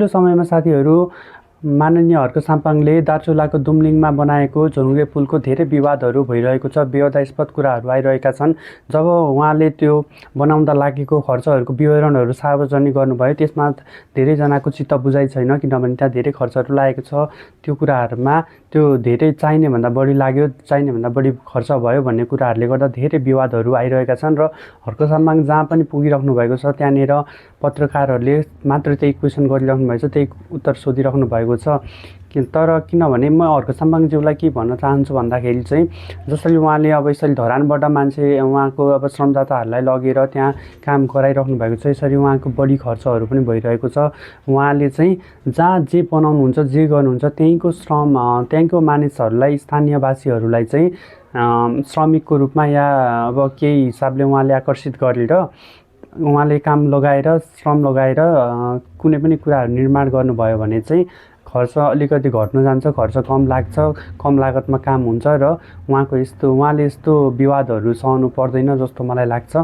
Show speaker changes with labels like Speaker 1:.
Speaker 1: त्यो समयमा साथीहरू माननीय हर्क साम्पाङले दार्चुलाको दुम्लिङमा बनाएको झुरुङ्गे पुलको धेरै विवादहरू भइरहेको छ। विवादास्पद कुराहरू आइरहेका छन्। जब उहाँले त्यो बनाउँदा लागेको खर्चहरूको विवरणहरू सार्वजनिक गर्नुभयो, त्यसमा धेरैजनाको चित्त बुझाइ छैन, किनभने त्यहाँ धेरै खर्चहरू लागेको छ। त्यो कुराहरूमा त्यो धेरै चाहिने भन्दा बढी लाग्यो, चाहिने भन्दा बढी खर्च भयो भन्ने कुराहरूले गर्दा धेरै विवादहरू आइरहेका छन्। र हर्क साम्पाङ जहाँ पनि पुगिराख्नु भएको छ त्यहाँनिर पत्रकारहरूले मात्र त्यही क्वेसन गरिराख्नु भएको छ, त्यही उत्तर सोधिराख्नु भएको छ। तर किनभने म हर्क साम्पाङज्यूलाई के भन्न चाहन्छु भन्दाखेरि चाहिँ जसरी उहाँले अब यसरी धरानबाट मान्छे उहाँको अब श्रमदाताहरूलाई लगेर त्यहाँ काम गराइराख्नु भएको छ, यसरी उहाँको बढी खर्चहरू पनि भइरहेको छ। उहाँले चाहिँ जहाँ जे बनाउनुहुन्छ, जे गर्नुहुन्छ त्यहीँको मानिसहरूलाई, स्थानीयवासीहरूलाई चाहिँ श्रमिकको रूपमा या अब केही हिसाबले उहाँले आकर्षित गरेर उहाँले श्रम लगाएर कुनै पनि कुराहरू निर्माण गर्नुभयो भने चाहिँ खर्च अलिकति घट्न जान्छ, खर्च कम लाग्छ, कम लागतमा काम हुन्छ र उहाँले यस्तो विवादहरू सहनु पर्दैन जस्तो मलाई लाग्छ।